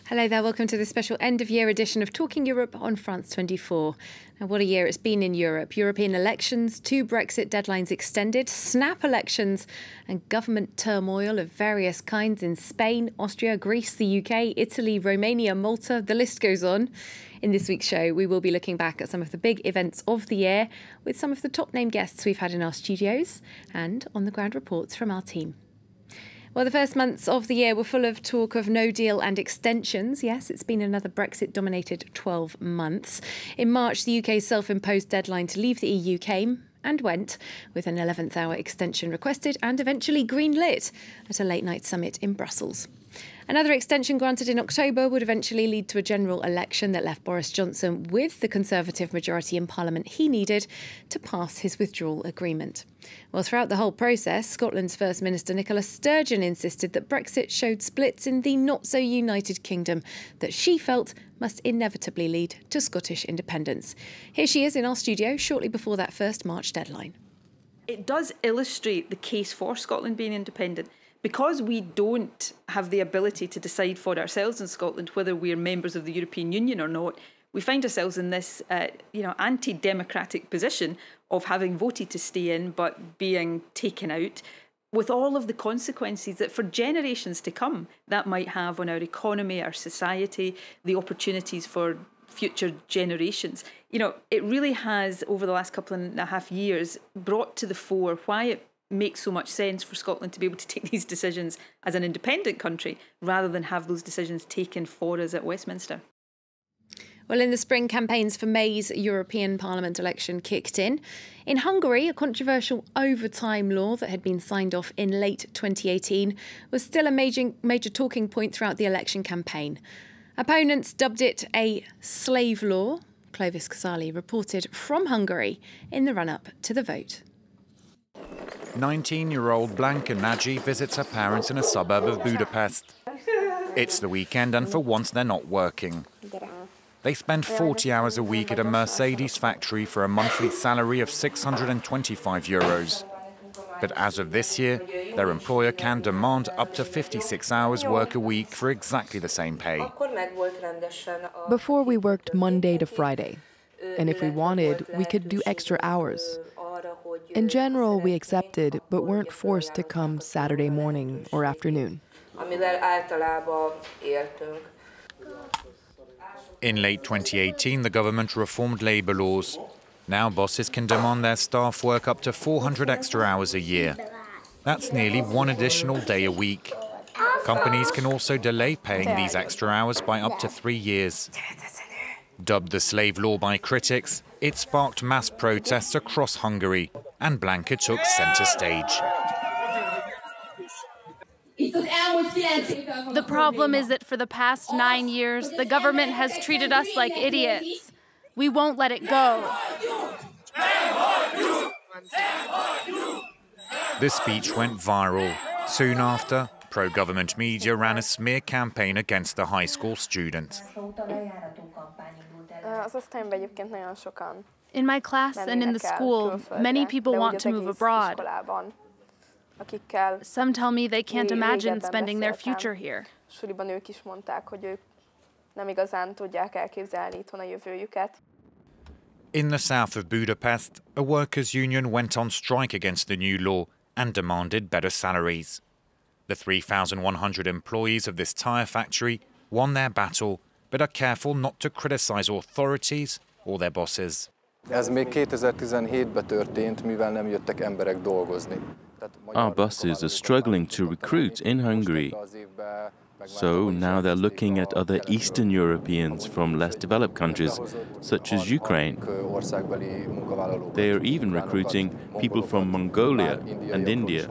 Hello there, welcome to the special end-of-year edition of Talking Europe on France 24. Now, what a year it's been in Europe. European elections, 2 Brexit deadlines extended, snap elections and government turmoil of various kinds in Spain, Austria, Greece, the UK, Italy, Romania, Malta, the list goes on. In this week's show, we will be looking back at some of the big events of the year with some of the top-name guests we've had in our studios and on-the-ground reports from our team. Well, the first months of the year were full of talk of no deal and extensions. Yes, it's been another Brexit-dominated 12 months. In March, the UK's self-imposed deadline to leave the EU came and went, with an 11th-hour extension requested and eventually green-lit at a late-night summit in Brussels. Another extension granted in October would eventually lead to a general election that left Boris Johnson with the Conservative majority in Parliament he needed to pass his withdrawal agreement. Well, throughout the whole process, Scotland's First Minister Nicola Sturgeon insisted that Brexit showed splits in the not-so-united kingdom that she felt must inevitably lead to Scottish independence. Here she is in our studio shortly before that first March deadline. It does illustrate the case for Scotland being independent. Because we don't have the ability to decide for ourselves in Scotland whether we're members of the European Union or not, we find ourselves in this anti-democratic position of having voted to stay in but being taken out, with all of the consequences that for generations to come that might have on our economy, our society, the opportunities for future generations. You know, it really has, over the last couple and a half years, brought to the fore why it makes so much sense for Scotland to be able to take these decisions as an independent country rather than have those decisions taken for us at Westminster. Well, in the spring, campaigns for May's European Parliament election kicked in. In Hungary, a controversial overtime law that had been signed off in late 2018 was still a major talking point throughout the election campaign. Opponents dubbed it a slave law. Clovis Casali reported from Hungary in the run-up to the vote. 19-year-old Blanka Nagy visits her parents in a suburb of Budapest. It's the weekend and for once they're not working. They spend 40 hours a week at a Mercedes factory for a monthly salary of €625. But as of this year, their employer can demand up to 56 hours work a week for exactly the same pay. Before we worked Monday to Friday, and if we wanted, we could do extra hours. In general, we accepted, but weren't forced to come Saturday morning or afternoon. In late 2018, the government reformed labour laws. Now bosses can demand their staff work up to 400 extra hours a year. That's nearly 1 additional day a week. Companies can also delay paying these extra hours by up to 3 years. Dubbed the slave law by critics, it sparked mass protests across Hungary, and Blanka took centre stage. The problem is that for the past 9 years, the government has treated us like idiots. We won't let it go. The speech went viral. Soon after, pro-government media ran a smear campaign against the high school student. In my class and in the school, many people want to move abroad. Some tell me they can't imagine spending their future here. In the south of Budapest, a workers' union went on strike against the new law and demanded better salaries. The 3,100 employees of this tyre factory won their battle, but are careful not to criticise authorities or their bosses. Ez még 2017-ben történt, mivel nem jöttek emberek dolgozni. Our buses are struggling to recruit in Hungary. So now they're looking at other Eastern Europeans from less developed countries, such as Ukraine. They are even recruiting people from Mongolia and India.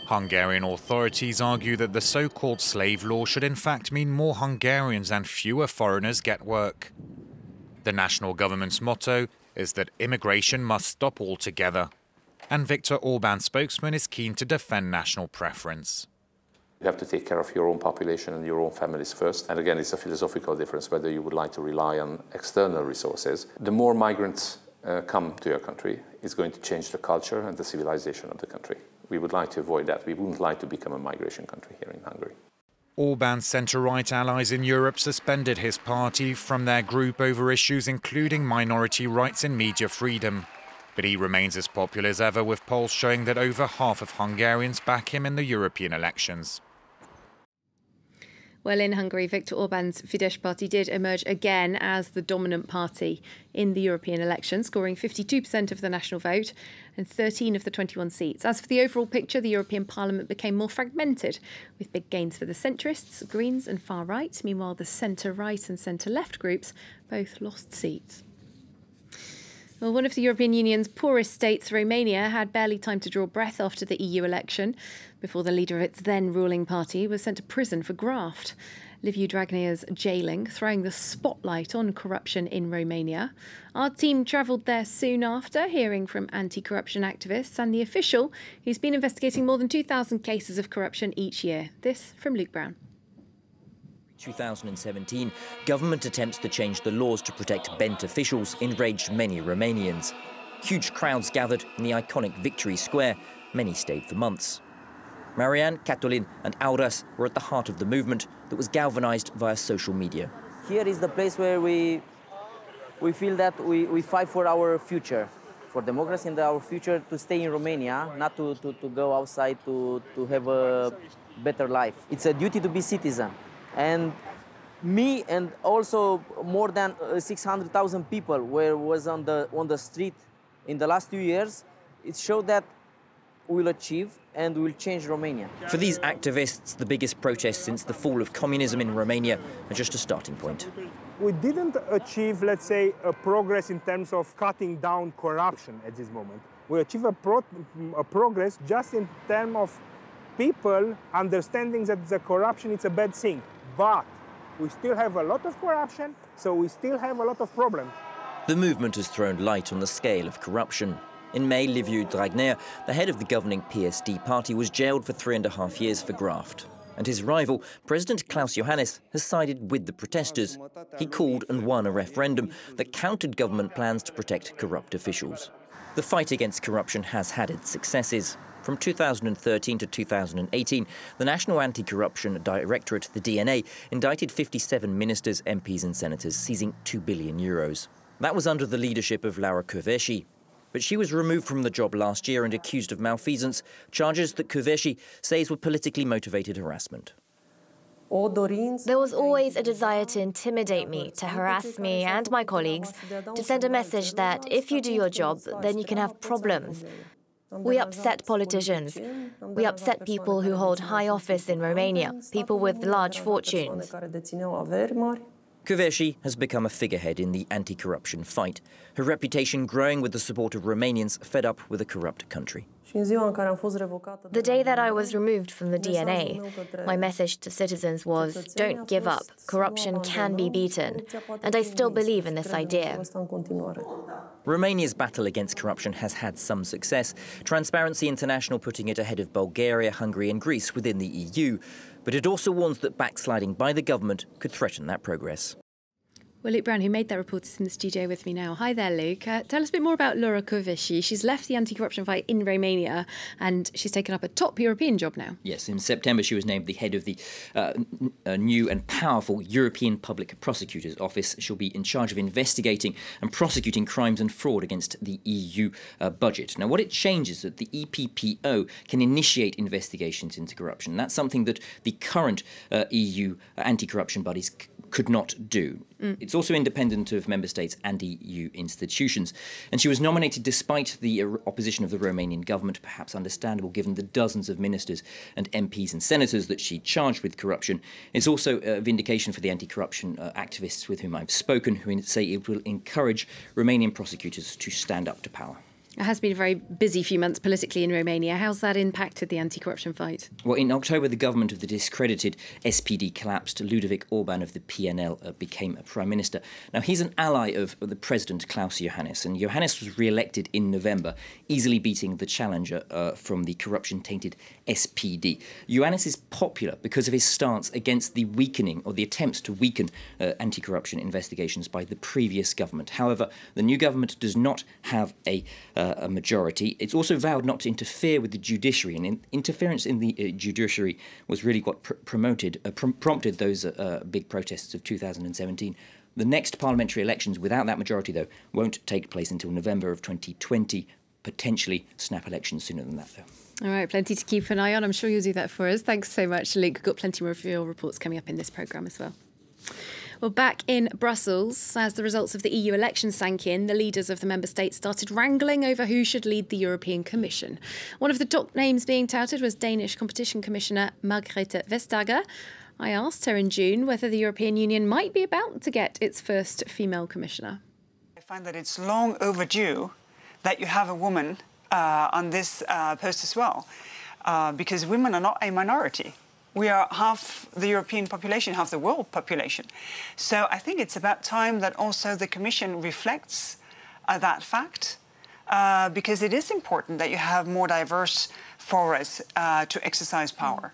Hungarian authorities argue that the so-called slave law should in fact mean more Hungarians and fewer foreigners get work. The national government's motto is that immigration must stop altogether. And Viktor Orbán's spokesman is keen to defend national preference. You have to take care of your own population and your own families first. And again, it's a philosophical difference whether you would like to rely on external resources. The more migrants come to your country, it's going to change the culture and the civilization of the country. We would like to avoid that. We wouldn't like to become a migration country here in Hungary. Orban's centre-right allies in Europe suspended his party from their group over issues including minority rights and media freedom. But he remains as popular as ever, with polls showing that over half of Hungarians back him in the European elections. Well, in Hungary, Viktor Orban's Fidesz party did emerge again as the dominant party in the European elections, scoring 52% of the national vote and 13 of the 21 seats. As for the overall picture, the European Parliament became more fragmented, with big gains for the centrists, Greens and far right. Meanwhile, the centre-right and centre-left groups both lost seats. Well, one of the European Union's poorest states, Romania, had barely time to draw breath after the EU election, before the leader of its then ruling party was sent to prison for graft. Liviu Dragnea's jailing, throwing the spotlight on corruption in Romania. Our team travelled there soon after, hearing from anti-corruption activists and the official who's been investigating more than 2,000 cases of corruption each year. This from Luke Brown. 2017, government attempts to change the laws to protect bent officials enraged many Romanians. Huge crowds gathered in the iconic Victory Square. Many stayed for months. Marian, Catolin and Auras were at the heart of the movement that was galvanized via social media. Here is the place where we feel that we fight for our future, for democracy and our future, to stay in Romania, not to go outside to have a better life. It's a duty to be citizen. And me and also more than 600,000 people was on the street in the last 2 years. It showed that we'll achieve and we'll change Romania. For these activists, the biggest protest since the fall of communism in Romania are just a starting point. We didn't achieve, let's say, a progress in terms of cutting down corruption at this moment. We achieved a progress just in terms of people understanding that the corruption is a bad thing. But we still have a lot of corruption, so we still have a lot of problems. The movement has thrown light on the scale of corruption. In May, Liviu Dragnea, the head of the governing PSD party, was jailed for 3.5 years for graft. And his rival, President Klaus Iohannis, has sided with the protesters. He called and won a referendum that countered government plans to protect corrupt officials. The fight against corruption has had its successes. From 2013 to 2018, the National Anti-Corruption Directorate, the DNA, indicted 57 ministers, MPs and senators, seizing €2 billion. That was under the leadership of Laura Kövesi. But she was removed from the job last year and accused of malfeasance, charges that Kövesi says were politically motivated harassment. There was always a desire to intimidate me, to harass me and my colleagues, to send a message that if you do your job, then you can have problems. We upset politicians. We upset people who hold high office in Romania, people with large fortunes. Kövesi has become a figurehead in the anti-corruption fight, her reputation growing with the support of Romanians fed up with a corrupt country. The day that I was removed from the DNA, my message to citizens was, don't give up, corruption can be beaten, and I still believe in this idea. Romania's battle against corruption has had some success, Transparency International putting it ahead of Bulgaria, Hungary and Greece within the EU, but it also warns that backsliding by the government could threaten that progress. Well, Luke Brown, who made that report, is in the studio with me now. Hi there, Luke. Tell us a bit more about Laura Kövesi. She's left the anti-corruption fight in Romania and she's taken up a top European job now. Yes, in September she was named the head of the new and powerful European Public Prosecutor's Office. She'll be in charge of investigating and prosecuting crimes and fraud against the EU budget. Now, what it changes is that the EPPO can initiate investigations into corruption. That's something that the current EU anti-corruption bodies could not do. It's also independent of member states and EU institutions. And she was nominated despite the opposition of the Romanian government, perhaps understandable given the dozens of ministers and MPs and senators that she charged with corruption. It's also a vindication for the anti-corruption activists with whom I've spoken, who say it will encourage Romanian prosecutors to stand up to power. It has been a very busy few months politically in Romania. How's that impacted the anti-corruption fight? Well, in October, the government of the discredited SPD collapsed. Ludovic Orban of the PNL became a prime minister. Now, he's an ally of the president, Klaus Iohannis, and Iohannis was re-elected in November, easily beating the challenger from the corruption-tainted SPD. Iohannis is popular because of his stance against the weakening, or the attempts to weaken anti-corruption investigations by the previous government. However, the new government does not have a a majority. It's also vowed not to interfere with the judiciary, and interference in the judiciary was really what prompted those big protests of 2017. The next parliamentary elections without that majority, though, won't take place until November of 2020, potentially snap elections sooner than that, though. All right, plenty to keep an eye on. I'm sure you'll do that for us. Thanks so much, Luke. We've got plenty more of your reports coming up in this programme as well. Well, back in Brussels, as the results of the EU elections sank in, the leaders of the member states started wrangling over who should lead the European Commission. One of the top names being touted was Danish Competition Commissioner Margrethe Vestager. I asked her in June whether the European Union might be about to get its first female commissioner. I find that it's long overdue that you have a woman on this post as well, because women are not a minority. We are half the European population, half the world population. So I think it's about time that also the Commission reflects that fact, because it is important that you have more diverse forums to exercise power.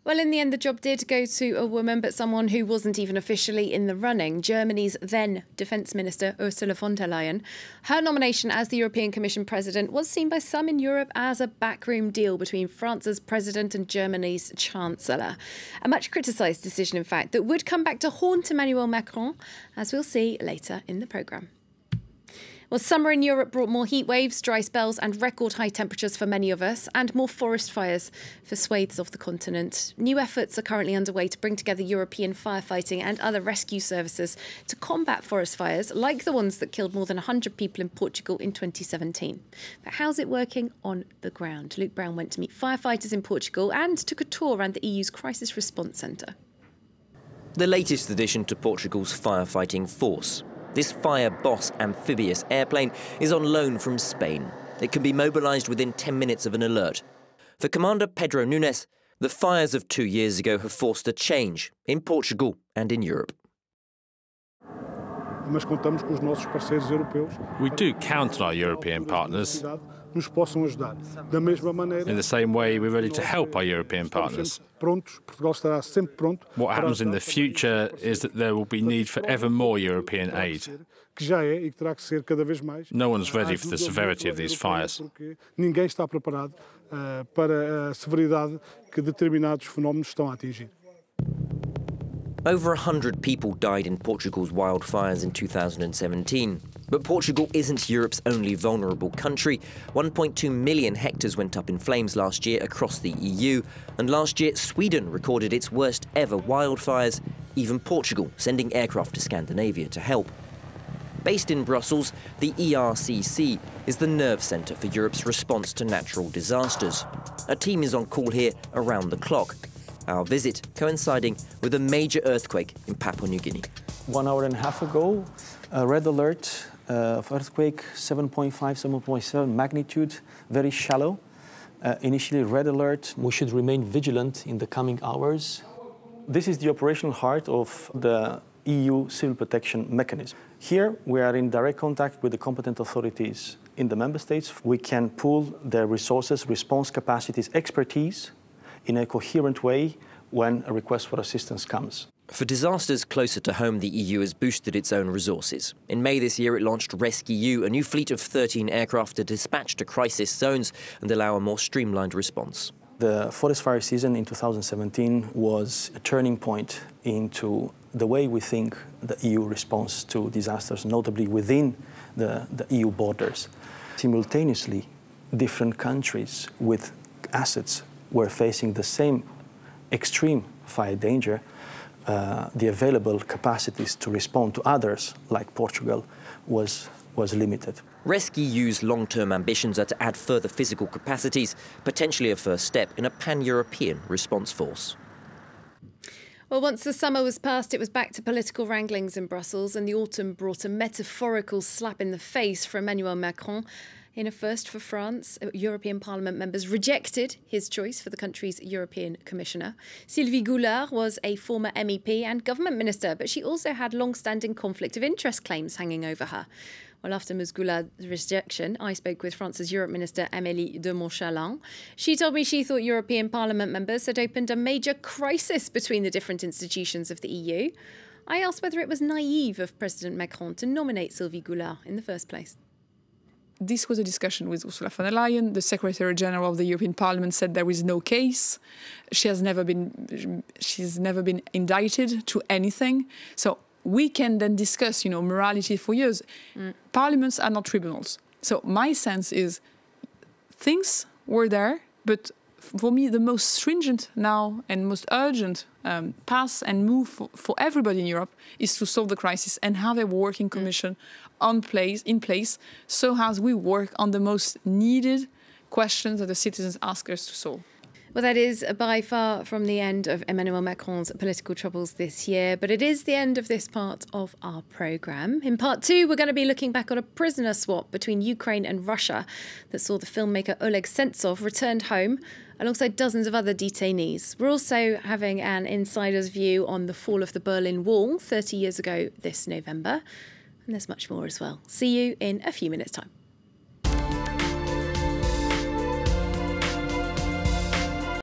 Well, in the end, the job did go to a woman, but someone who wasn't even officially in the running, Germany's then Defence Minister, Ursula von der Leyen. Her nomination as the European Commission President was seen by some in Europe as a backroom deal between France's President and Germany's Chancellor. A much criticised decision, in fact, that would come back to haunt Emmanuel Macron, as we'll see later in the programme. Well, summer in Europe brought more heat waves, dry spells and record high temperatures for many of us, and more forest fires for swathes of the continent. New efforts are currently underway to bring together European firefighting and other rescue services to combat forest fires, like the ones that killed more than 100 people in Portugal in 2017. But how's it working on the ground? Luke Brown went to meet firefighters in Portugal and took a tour around the EU's Crisis Response Centre. The latest addition to Portugal's firefighting force. This Fire Boss amphibious airplane is on loan from Spain. It can be mobilised within 10 minutes of an alert. For Commander Pedro Nunes, the fires of 2 years ago have forced a change in Portugal and in Europe. We do count on our European partners. In the same way, we're ready to help our European partners. What happens in the future is that there will be need for ever more European aid. No one's ready for the severity of these fires. Over 100 people died in Portugal's wildfires in 2017. But Portugal isn't Europe's only vulnerable country. 1.2 million hectares went up in flames last year across the EU. And last year, Sweden recorded its worst ever wildfires, even Portugal sending aircraft to Scandinavia to help. Based in Brussels, the ERCC is the nerve centre for Europe's response to natural disasters. A team is on call here around the clock. Our visit coinciding with a major earthquake in Papua New Guinea. 1 hour and a half ago, a red alert of earthquake 7.5, 7.7 magnitude, very shallow. Initially red alert. We should remain vigilant in the coming hours. This is the operational heart of the EU civil protection mechanism. Here we are in direct contact with the competent authorities in the member states. We can pool their resources, response capacities, expertise in a coherent way when a request for assistance comes. For disasters closer to home, the EU has boosted its own resources. In May this year, it launched RescEU, a new fleet of 13 aircraft to dispatch to crisis zones and allow a more streamlined response. The forest fire season in 2017 was a turning point into the way we think the EU responds to disasters, notably within the EU borders. Simultaneously, different countries with assets were facing the same extreme fire danger. The available capacities to respond to others, like Portugal, was limited. RescEU's long-term ambitions are to add further physical capacities, potentially a first step in a pan-European response force. Well, once the summer was past, it was back to political wranglings in Brussels, and the autumn brought a metaphorical slap in the face for Emmanuel Macron. In a first for France, European Parliament members rejected his choice for the country's European Commissioner. Sylvie Goulard was a former MEP and government minister, but she also had long-standing conflict of interest claims hanging over her. Well, after Ms Goulard's rejection, I spoke with France's Europe Minister Amélie de Montchalin. She told me she thought European Parliament members had opened a major crisis between the different institutions of the EU. I asked whether it was naive of President Macron to nominate Sylvie Goulard in the first place. this was a discussion with Ursula von der Leyen. The Secretary General of the European Parliament said there is no case. She's never been indicted to anything. So we can then discuss, morality for years. Parliaments are not tribunals. So my sense is things were there, but for me, the most stringent now and most urgent path and move for everybody in Europe is to solve the crisis and have a working commission in place so as we work on the most needed questions that the citizens ask us to solve. Well, that is by far from the end of Emmanuel Macron's political troubles this year, but it is the end of this part of our programme. In part 2, we're going to be looking back on a prisoner swap between Ukraine and Russia that saw the filmmaker Oleg Sentsov returned home alongside dozens of other detainees. We're also having an insider's view on the fall of the Berlin Wall 30 years ago this November. And there's much more as well. See you in a few minutes' time.